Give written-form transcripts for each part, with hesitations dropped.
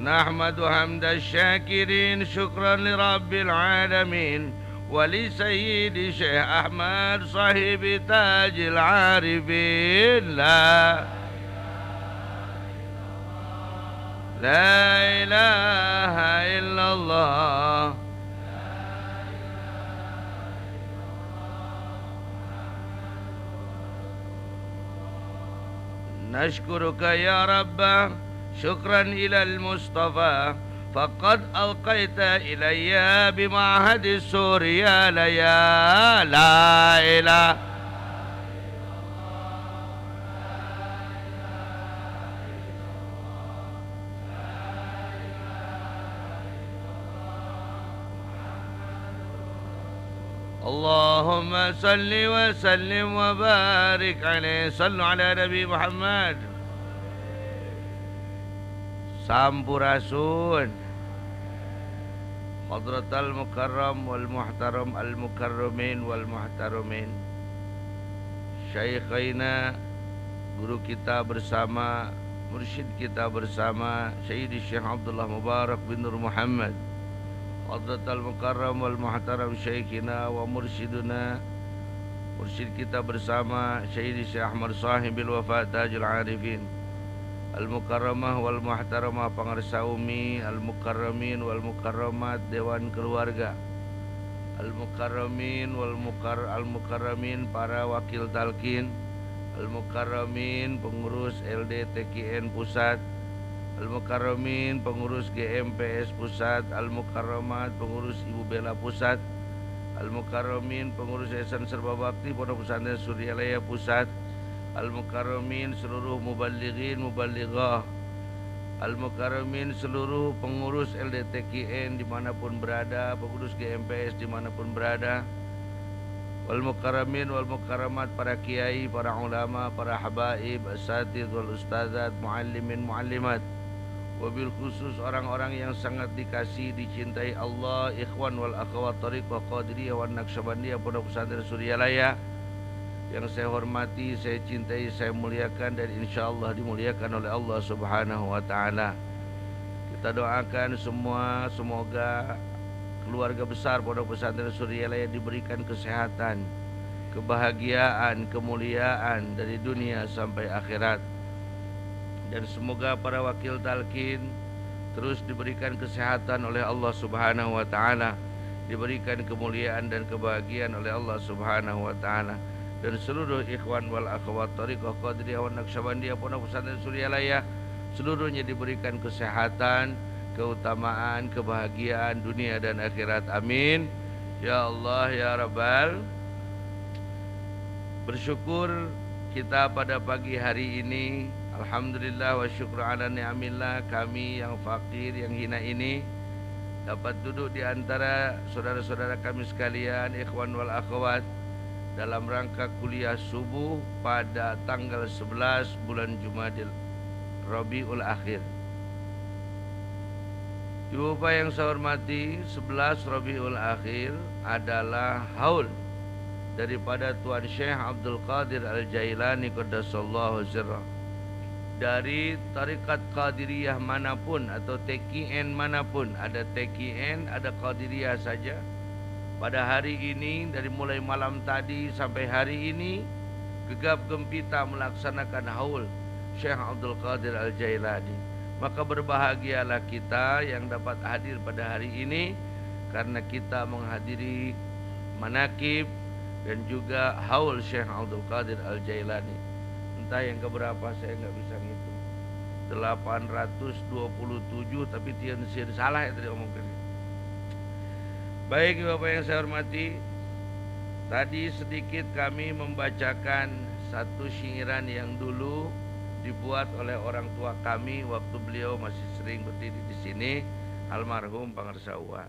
نحمد حمد الشاكرين شكرا لرب العالمين ولسيد شيخ أحمد صاحب تاج العارفين لا إله إلا الله نشكرك يا رب شكرا إلى المصطفى فقد ألقيت إلي بمعهد سوريا ليا لا إله اللهم صل وسلم وبارك عليه صلوا على نبي محمد Sampurasun Hadratal Mukarram wal Muhtaram al Mukarramin wal Muhtaramin Syaikhaina guru kita bersama mursyid kita bersama Sayyidi Syekh Abdullah Mubarak bin Nur Muhammad Hadratal Mukarram wal Muhtaram Syekhina wa mursyiduna mursyid kita bersama Sayyidi Syekh Ahmad Sahibil Wafa Tajul Arifin Al-Mukarramah wal Muhtaramah Pangarsa Umi Al-Mukarramin wal Mukarramat Dewan Keluarga Al-Mukarramin wal Al-Mukarramin para wakil talqin Al-Mukarramin pengurus LDTKN Pusat Al-Mukarramin pengurus GMPS Pusat Al-Mukarramat pengurus Ibu Bela Pusat Al-Mukarramin pengurus Yayasan Serba Bakti Pondok Pesantren Suryalaya Pusat Al-Mukarramin seluruh muballighin muballighah Al-Mukarramin seluruh pengurus LDTKN dimanapun berada pengurus GMPS dimanapun berada Wal-Mukarramin wal-Mukarramat para kiai, para ulama, para habaib, asatidz wal ustadzat, muallimin, muallimat wabil khusus orang-orang yang sangat dikasih dicintai Allah ikhwan wal akhwat thariqah qadiriyah wan naqsyabandiyah Pondok Pesantren Suryalaya yang saya hormati, saya cintai, saya muliakan dan insyaallah dimuliakan oleh Allah Subhanahu wa taala. Kita doakan semua semoga keluarga besar Pondok Pesantren Suryalaya diberikan kesehatan, kebahagiaan, kemuliaan dari dunia sampai akhirat. Dan semoga para wakil talqin terus diberikan kesehatan oleh Allah Subhanahu wa taala, diberikan kemuliaan dan kebahagiaan oleh Allah Subhanahu wa taala. Dan seluruh ikhwan wal akhwat thariqah qadiriyah wan naqsyabandiyah Pondok Pesantren Suryalaya seluruhnya diberikan kesehatan, keutamaan, kebahagiaan dunia dan akhirat. Amin ya Allah ya Rabbal. Bersyukur kita pada pagi hari ini, alhamdulillah wa syukru ala ni'amillah, kami yang fakir, yang hina ini dapat duduk di antara saudara-saudara kami sekalian, ikhwan wal akhwat, dalam rangka kuliah subuh pada tanggal 11 bulan Jumadil Rabiul Akhir. Ibu Bapak yang saya hormati, 11 Rabiul Akhir adalah haul daripada Tuan Syekh Abdul Qadir Al-Jailani Qaddasallahu sirrah. Dari tarikat Qadiriyah manapun atau TKN manapun, ada TKN, ada Qadiriyah saja. Pada hari ini, dari mulai malam tadi sampai hari ini, gegap gempita melaksanakan haul Syekh Abdul Qadir Al-Jailani. Maka berbahagialah kita yang dapat hadir pada hari ini, karena kita menghadiri manakib dan juga haul Syekh Abdul Qadir Al-Jailani. Entah yang keberapa saya nggak bisa ngitung. 827, tapi tiada salah yang tadi omongkan. Baik Bapak yang saya hormati, tadi sedikit kami membacakan satu syairan yang dulu dibuat oleh orang tua kami waktu beliau masih sering berdiri di sini, almarhum Pangarsa Uwa.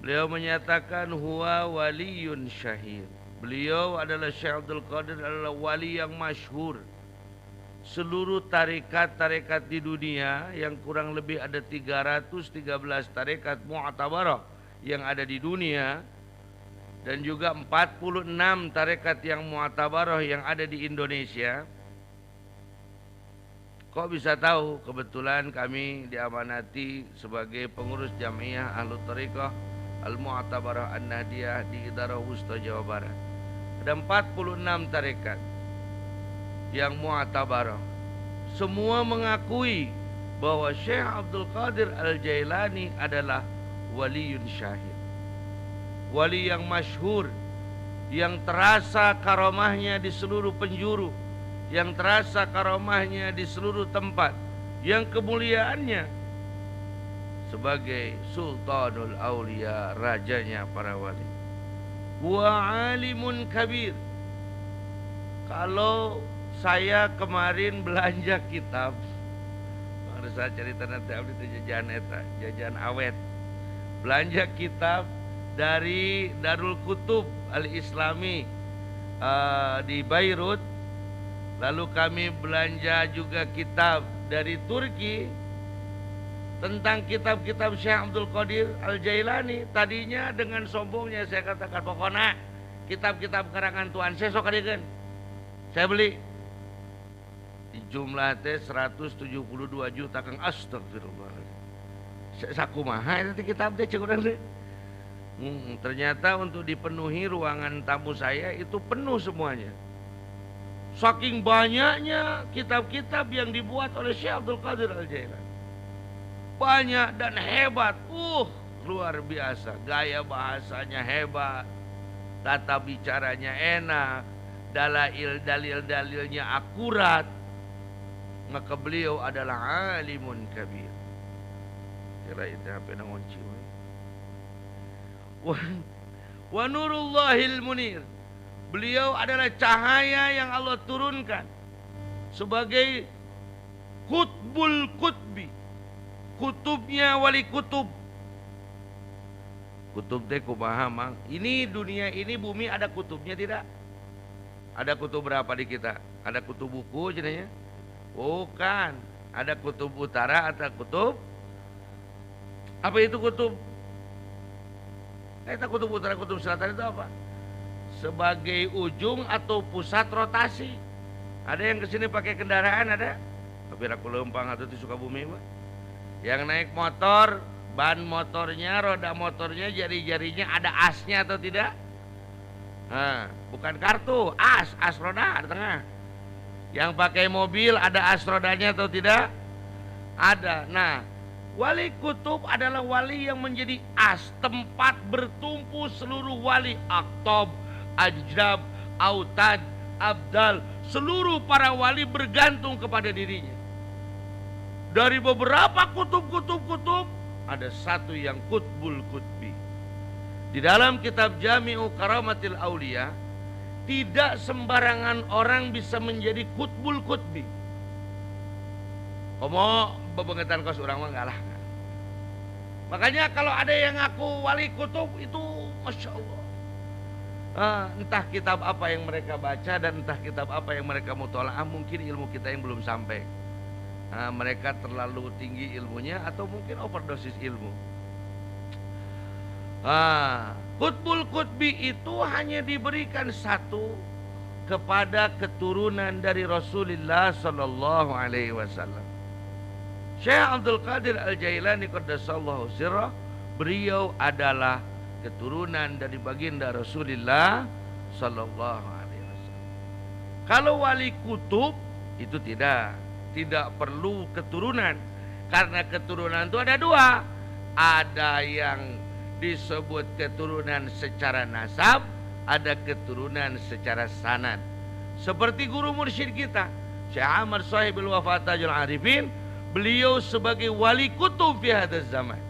Beliau menyatakan huwa waliyun syahir. Beliau adalah Syekh Abdul Qadir adalah wali yang masyhur. Seluruh tarekat-tarekat di dunia yang kurang lebih ada 313 tarekat mu'tabarah yang ada di dunia, dan juga 46 tarekat yang mu'tabarah yang ada di Indonesia. Kok bisa tahu? Kebetulan kami diamanati sebagai pengurus Jamiah Ahlut Thariqah Al-Mu'tabarah An-Nahdiyah di Idarah Wusta Jawa Barat. Ada 46 tarekat yang mu'tabarah. Semua mengakui bahwa Syekh Abdul Qadir Al-Jailani adalah waliyun syahid. Wali yang masyhur, yang terasa karomahnya di seluruh penjuru, yang terasa karomahnya di seluruh tempat, yang kemuliaannya sebagai Sultanul Aulia, rajanya para wali. Wa alimun kabir. Kalau saya kemarin belanja kitab, harus saya cerita nanti abdi itu jajan awet. Belanja kitab dari Darul Kutub Al-Islami di Beirut. Lalu kami belanja juga kitab dari Turki tentang kitab-kitab Syekh Abdul Qadir Al-Jailani. Tadinya dengan sombongnya saya katakan, pokoknya kitab-kitab karangan Tuan saya sok adegan. Saya beli. Di jumlah teh 172 juta Kang, astagfirullah. Sakumaha itu kitab teh cek urang teh. Ternyata untuk dipenuhi ruangan tamu saya itu penuh semuanya. Saking banyaknya kitab-kitab yang dibuat oleh Syekh Abdul Qadir Al-Jailani. Banyak dan hebat. Luar biasa. Gaya bahasanya hebat. Tata bicaranya enak. Dalil-dalilnya akurat. Maka beliau adalah alimun kabir. Kira itu apa yang ngonci. Wa nurullahil munir. Beliau adalah cahaya yang Allah turunkan sebagai kutbul kutbi, kutubnya wali kutub. Kutub teh kumaha mang? Ini dunia ini bumi ada kutubnya tidak? Ada kutub berapa di kita? Ada kutub buku jenanya? Bukan. Ada kutub utara atau kutub? Apa itu kutub? Kita kutub utara, kutub selatan itu apa? Sebagai ujung atau pusat rotasi. Ada yang kesini pakai kendaraan, ada? Tapi aku lempang atau di Sukabumi, Pak. Yang naik motor, ban motornya, roda motornya, jari-jarinya ada asnya atau tidak? Nah, bukan kartu, as roda di tengah. Yang pakai mobil ada as rodanya atau tidak? Ada. Nah, wali kutub adalah wali yang menjadi as, tempat bertumpu seluruh wali aktob, ajdab, autad, abdal. Seluruh para wali bergantung kepada dirinya. Dari beberapa kutub ada satu yang kutbul kutbi. Di dalam kitab Jami'u Karamatil Aulia, tidak sembarangan orang bisa menjadi kutbul kutbi. Komo bebengetan kos orang mah ngalah. Makanya kalau ada yang ngaku wali kutub itu Masya Allah. Entah kitab apa yang mereka baca dan entah kitab apa yang mereka mutola'ah, mungkin ilmu kita yang belum sampai. Mereka terlalu tinggi ilmunya atau mungkin overdosis ilmu. Kutbul kutbi itu hanya diberikan satu kepada keturunan dari Rasulullah Sallallahu Alaihi Wasallam. Syekh Abdul Qadir Al-Jailani qaddasallahu sirrah, beliau adalah keturunan dari baginda Rasulullah Sallallahu Alaihi Wasallam. Kalau wali kutub itu tidak perlu keturunan, karena keturunan itu ada dua. Ada yang disebut keturunan secara nasab, ada keturunan secara sanad. Seperti guru mursyid kita Syekh Ahmad Shahibul Wafatajul Arifin, beliau sebagai wali kutub fi hadzal zaman.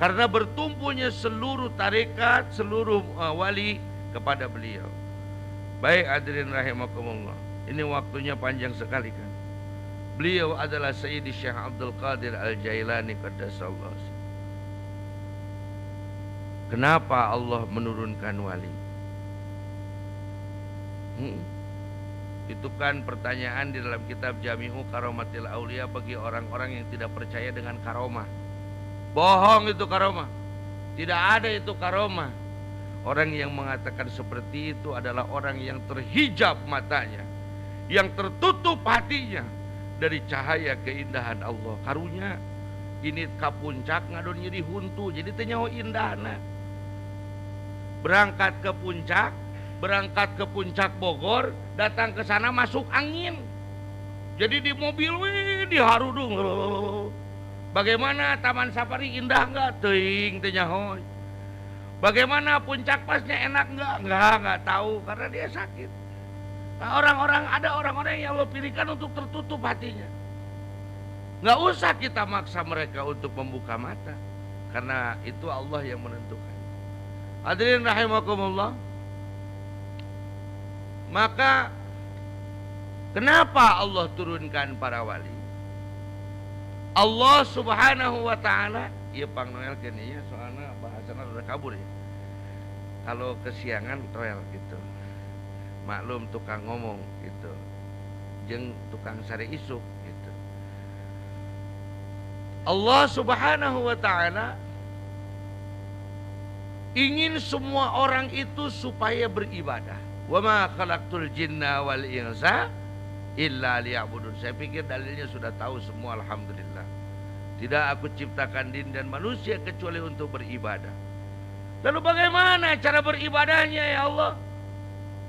Karena bertumpunya seluruh tarekat, seluruh wali kepada beliau. Baik hadirin rahimakumullah. Ini waktunya panjang sekali kan. Beliau adalah Sayyidi Syekh Abdul Qadir Al-Jailani qaddasallahu. Kenapa Allah menurunkan wali? Itu kan pertanyaan di dalam kitab Jami'u Karamatil Aulia bagi orang-orang yang tidak percaya dengan karomah. Bohong itu karomah. Tidak ada itu karomah. Orang yang mengatakan seperti itu adalah orang yang terhijab matanya, yang tertutup hatinya dari cahaya keindahan Allah. Karunya ini ka puncak ngadon jadi huntu, jadi teu nyaho indahna. Berangkat ke puncak Bogor, datang ke sana masuk angin. Jadi di mobil diharudung. Bagaimana Taman Safari indah enggak? Teuing teu nyaho. Bagaimana puncak pasnya enak enggak? Enggak tahu karena dia sakit. Nah, ada orang-orang yang Allah pilihkan untuk tertutup hatinya. Enggak usah kita maksa mereka untuk membuka mata, karena itu Allah yang menentukan. Hadirin rahimakumullah. Maka kenapa Allah turunkan para wali? Allah Subhanahu wa taala ieu pangnoelkeun ieu soalna bahasana udah kabur ya. Kalau kesiangan toel gitu. Maklum tukang ngomong gitu. Jeung tukang sare isuk gitu. Allah Subhanahu wa taala ingin semua orang itu supaya beribadah. Wa ma khalaqtul jinna wal insa illa liya'budun. Saya pikir dalilnya sudah tahu semua, alhamdulillah. Tidak aku ciptakan jin dan manusia kecuali untuk beribadah. Lalu bagaimana cara beribadahnya ya Allah?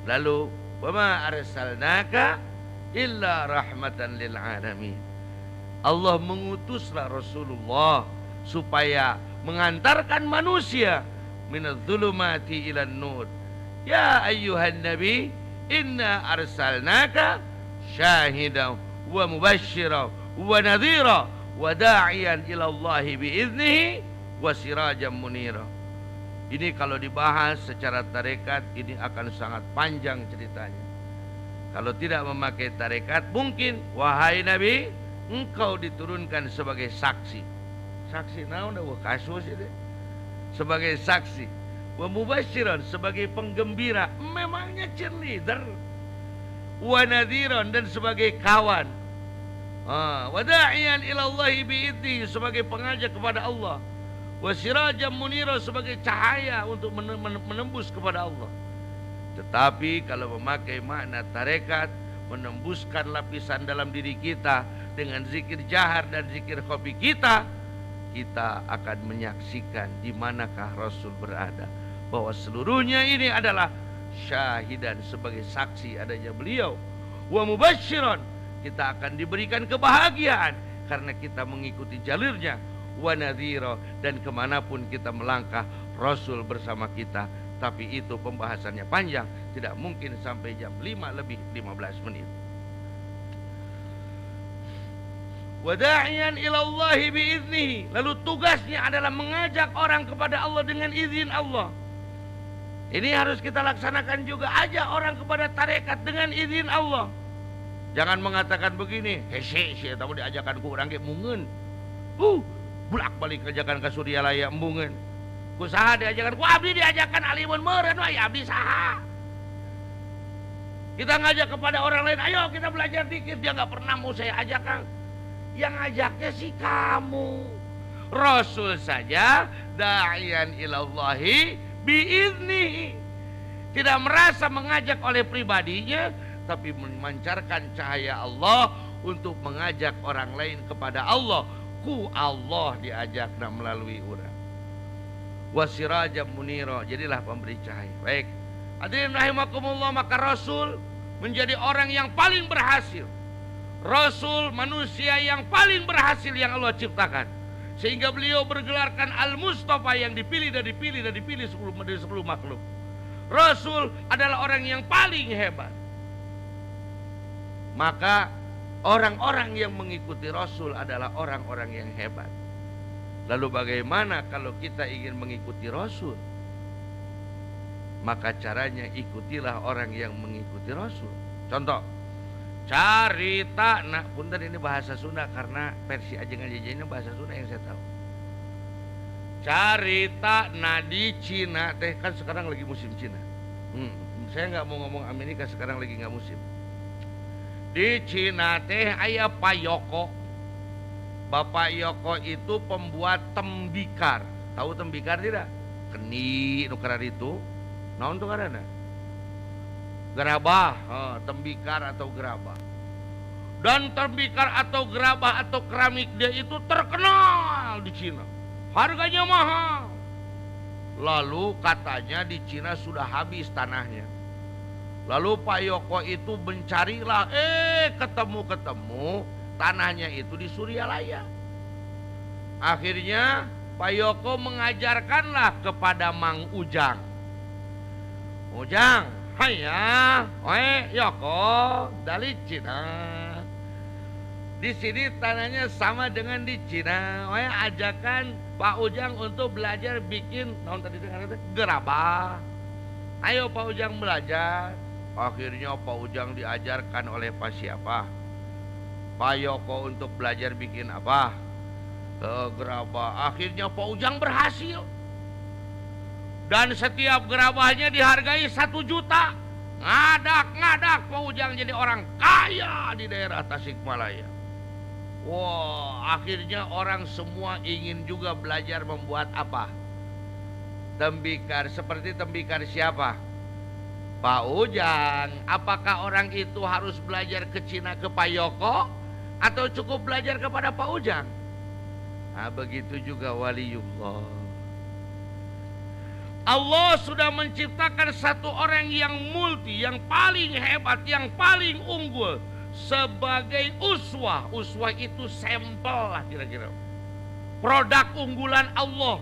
Lalu wa ma arsalnaka illa rahmatan lil alamin. Allah mengutuslah Rasulullah supaya mengantarkan manusia minadh-dhulumati ilan nur. Ya ayyuhan nabi inna arsalnaka syahidan wa mubasysyiran wa nadhira wa da'iyan ila Allah biiznihi wa sirajan munira. Ini kalau dibahas secara tarekat ini akan sangat panjang ceritanya. Kalau tidak memakai tarekat, mungkin wahai Nabi, engkau diturunkan sebagai saksi. Saksi naon da kasus itu? Sebagai saksi. Wa mubasysyiran sebagai penggembira, memangnya cheerleader. Wa nadhiran dan sebagai kawan. Wa da'iyan ila Allah bi'idznihi sebagai pengajak kepada Allah. Wa sirajan munira sebagai cahaya untuk menembus kepada Allah. Tetapi kalau memakai makna tarekat, menembuskan lapisan dalam diri kita dengan zikir jahar dan zikir khafi kita, kita akan menyaksikan di manakah Rasul berada, bahwa seluruhnya ini adalah syahidan sebagai saksi adanya beliau. Wa mubasysyiran, kita akan diberikan kebahagiaan karena kita mengikuti jalurnya. Wa nadhira, dan kemanapun kita melangkah Rasul bersama kita. Tapi itu pembahasannya panjang, tidak mungkin sampai jam 5 lebih 15 menit. Wa da'iyan ila Allah biiznihi, lalu tugasnya adalah mengajak orang kepada Allah dengan izin Allah. Ini harus kita laksanakan juga, ajak orang kepada tarekat dengan izin Allah. Jangan mengatakan begini, hese saya tahu diajakan ku urang ge mungeun. Bulak balik ajakan ke Suryalaya embungeun. Ku saha diajakan ku abdi, diajakan alimun meureun we abdi saha. Kita ngajak kepada orang lain, ayo kita belajar dikit, dia enggak pernah mau saya ajakkan. Yang ngajaknya si kamu. Rasul saja da'iyan ilallahi biiznihi. Tidak merasa mengajak oleh pribadinya, tapi memancarkan cahaya Allah untuk mengajak orang lain kepada Allah. Ku Allah diajakna melalui urang. Wasirajan munira, jadilah pemberi cahaya. Baik. Hadirin rahimakumullah, maka Rasul menjadi orang yang paling berhasil. Rasul manusia yang paling berhasil yang Allah ciptakan. Sehingga beliau bergelarkan Al-Mustafa, yang dipilih dari 10 makhluk. Rasul adalah orang yang paling hebat. Maka orang-orang yang mengikuti Rasul adalah orang-orang yang hebat. Lalu bagaimana kalau kita ingin mengikuti Rasul? Maka caranya ikutilah orang yang mengikuti Rasul. Contoh, carita, nah punten ini bahasa Sunda karena versi Ajeng Aja ini bahasa Sunda yang saya tahu. Carita nadi Cina teh, kan sekarang lagi musim Cina. Saya nggak mau ngomong Amerika, sekarang lagi nggak musim. Di Cina teh aya Pak Yoko. Bapak Yoko itu pembuat tembikar. Tahu tembikar tidak? Keni nukerar itu. Naon tuh karena? Gerabah, tembikar atau gerabah. Dan tembikar atau gerabah atau keramik dia itu terkenal di Cina. Harganya mahal. Lalu katanya di Cina sudah habis tanahnya. Lalu Pak Yoko itu mencarilah, ketemu tanahnya itu di Suryalaya. Akhirnya Pak Yoko mengajarkanlah kepada Mang Ujang. Ujang, haya, Yoko dari Cina. Di sini tanahnya sama dengan di Cina. Ajakan Pak Ujang untuk belajar bikin gerabah. Ayo Pak Ujang belajar. Akhirnya Pak Ujang diajarkan oleh Pak siapa? Pak Yoko untuk belajar bikin apa? Gerabah. Akhirnya Pak Ujang berhasil. Dan setiap gerabahnya dihargai 1 juta. Ngadak Pak Ujang jadi orang kaya di daerah Tasikmalaya. Wah, akhirnya orang semua ingin juga belajar membuat apa? Tembikar. Seperti tembikar siapa? Pak Ujang. Apakah orang itu harus belajar ke Cina ke Pak Yoko? Atau cukup belajar kepada Pak Ujang? Nah, begitu juga waliullah. Allah sudah menciptakan satu orang yang multi, yang paling hebat, yang paling unggul sebagai uswah. Uswah itu sampel lah kira-kira. Produk unggulan Allah.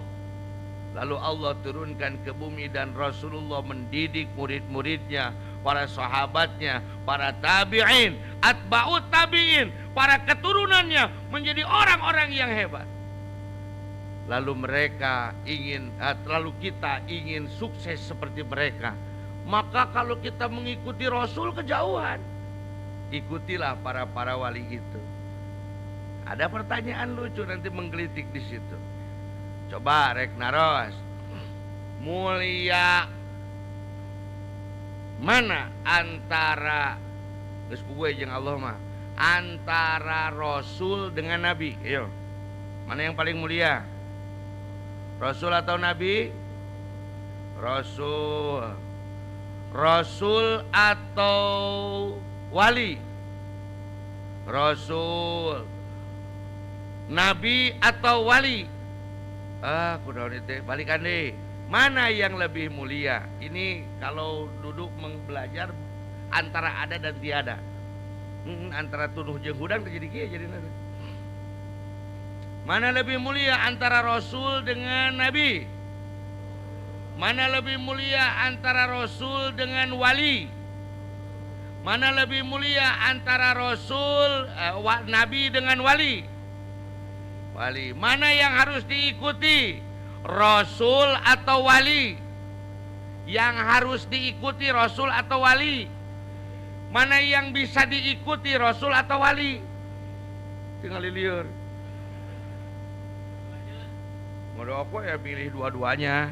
Lalu Allah turunkan ke bumi dan Rasulullah mendidik murid-muridnya, para sahabatnya, para tabi'in, atba'ut tabi'in, para keturunannya menjadi orang-orang yang hebat. Lalu kita ingin sukses seperti mereka. Maka kalau kita mengikuti Rasul kejauhan, ikutilah para wali itu. Ada pertanyaan lucu nanti menggelitik di situ. Coba rek naros. Mulia mana antara geus gue jeung Allah mah? Antara Rasul dengan Nabi. Ayo. Mana yang paling mulia? Rasul atau Nabi? Rasul. Rasul atau wali? Rasul. Nabi atau wali? Kudaon itu balikan deh. Mana yang lebih mulia? Ini kalau duduk belajar antara ada dan tiada. Antara tuduh jeung hudang terjadi kieu jadi nanti. Mana lebih mulia antara Rasul dengan Nabi? Mana lebih mulia antara Rasul dengan wali? Mana lebih mulia antara Rasul Nabi dengan wali? Wali. Mana yang harus diikuti? Rasul atau wali? Yang harus diikuti Rasul atau wali? Mana yang bisa diikuti Rasul atau wali? Tinggal liur. Mau apa ya pilih dua-duanya.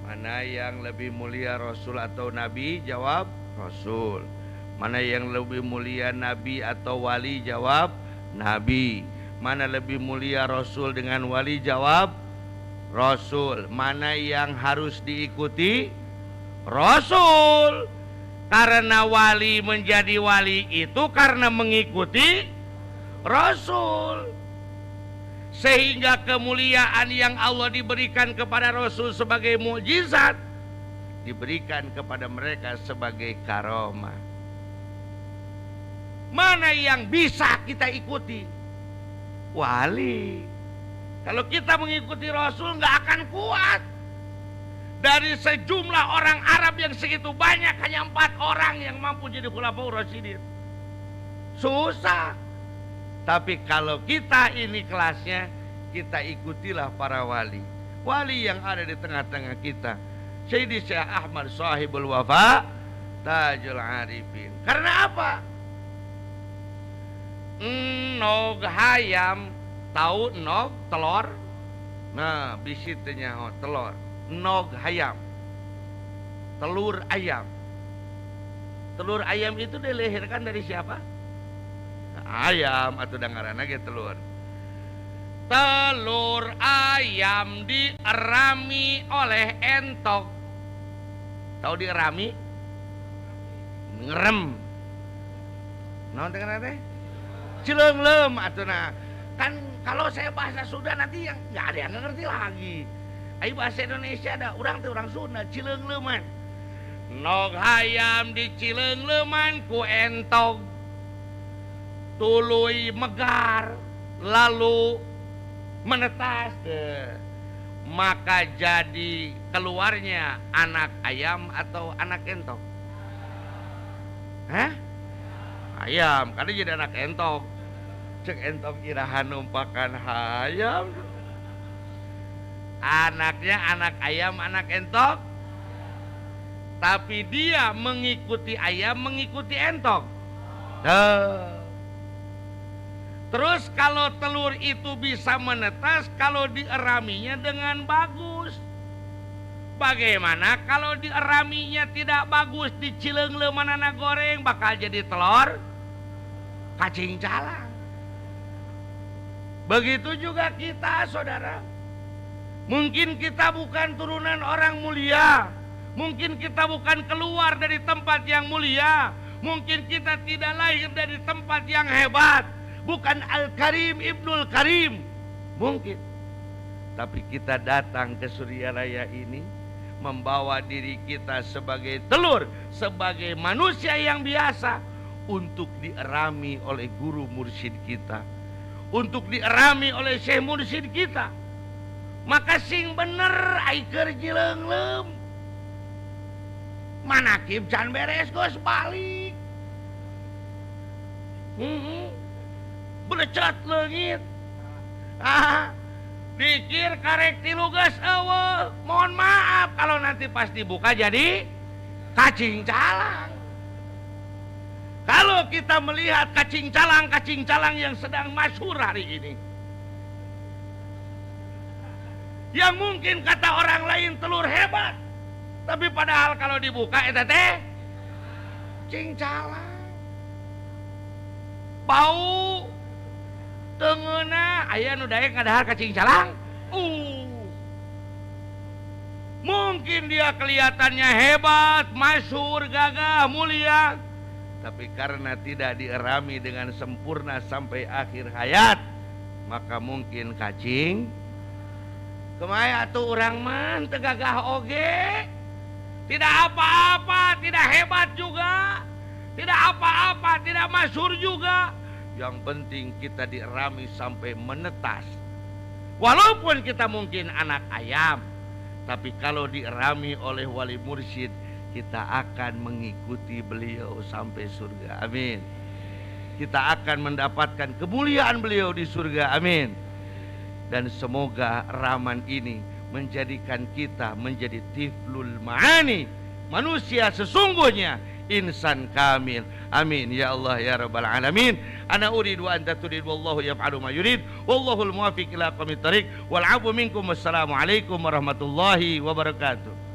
Mana yang lebih mulia Rasul atau Nabi? Jawab Rasul. Mana yang lebih mulia Nabi atau wali? Jawab Nabi. Mana lebih mulia Rasul dengan wali? Jawab Rasul. Mana yang harus diikuti? Rasul. Karena wali menjadi wali itu karena mengikuti Rasul. Sehingga kemuliaan yang Allah diberikan kepada Rasul sebagai mukjizat diberikan kepada mereka sebagai karomah. Mana yang bisa kita ikuti? Wali. Kalau kita mengikuti Rasul nggak akan kuat. Dari sejumlah orang Arab yang segitu banyak hanya 4 orang yang mampu jadi khulafaur rasyidin. Susah. Tapi kalau kita ini kelasnya, kita ikutilah para wali. Wali yang ada di tengah-tengah kita. Sayyidi Syekh Ahmad Sahibul Wafa Tajul Arifin. Karena apa? Nog hayam. Tahu nog telur? Nah, bisitnya telur. Nog hayam. Telur ayam. Telur ayam itu dilahirkan dari siapa? Ayam atau dangarana ge telur. Telur ayam dierami oleh entok. Tahu dierami? Ngerem. Naon teh teh? Cileunglem atuh. Kan kalau saya bahasa Sunda nanti yang nggak ada yang ngerti lagi. Ayo bahasa Indonesia ada, orang teh orang Sunda, cileungleman. Nog hayam di cileungleman ku entog. Tuluy megar lalu menetas maka jadi keluarnya anak ayam atau anak entok? Hah? Ayam, karena jadi anak entok. Cek entok irahan numpakan hayam. Anaknya anak ayam, anak entok. Tapi dia mengikuti ayam, mengikuti entok. Terus kalau telur itu bisa menetas kalau dieraminya dengan bagus. Bagaimana kalau dieraminya tidak bagus, dicileungleumana goreng bakal jadi telur cacing calang. Begitu juga kita, saudara. Mungkin kita bukan turunan orang mulia. Mungkin kita bukan keluar dari tempat yang mulia. Mungkin kita tidak lahir dari tempat yang hebat. Bukan Al-Karim Ibnul Karim. Mungkin. Tapi kita datang ke Surya Raya ini membawa diri kita sebagai telur, sebagai manusia yang biasa, untuk dierami oleh guru mursyid kita, untuk dierami oleh syekh mursyid kita. Maka sing bener ai keur jileunglem. Manakib can beres geus balik. Belecet leungit. Dikir karek tilu geus eueuh. Mohon maaf kalau nanti pas dibuka jadi cacing calang. Kalau kita melihat cacing calang yang sedang masyhur hari ini, yang mungkin kata orang lain telur hebat, tapi padahal kalau dibuka eta teh cacing calang. Bau tengeuna aya nu daek ngadahar cacing calang. Mungkin dia kelihatannya hebat, masyhur, gagah, mulia, tapi karena tidak dierami dengan sempurna sampai akhir hayat, maka mungkin cacing kemaya atuh urang mah teu gagah oge, tidak apa-apa, tidak hebat juga, tidak apa-apa, tidak masyhur juga. Yang penting kita dierami sampai menetas. Walaupun kita mungkin anak ayam, tapi kalau dierami oleh wali mursyid, kita akan mengikuti beliau sampai surga. Amin. Kita akan mendapatkan kemuliaan beliau di surga. Amin. Dan semoga raman ini menjadikan kita menjadi tiflul ma'ani, manusia sesungguhnya, insan kamil. Amin ya Allah ya rabbal alamin. Ana uridu wa anta turid wallahu yaf'alu ma yurid wallahul muwaffiq ila aqwamit thariq wal 'afwu minkum. Wassalamu alaikum warahmatullahi wabarakatuh.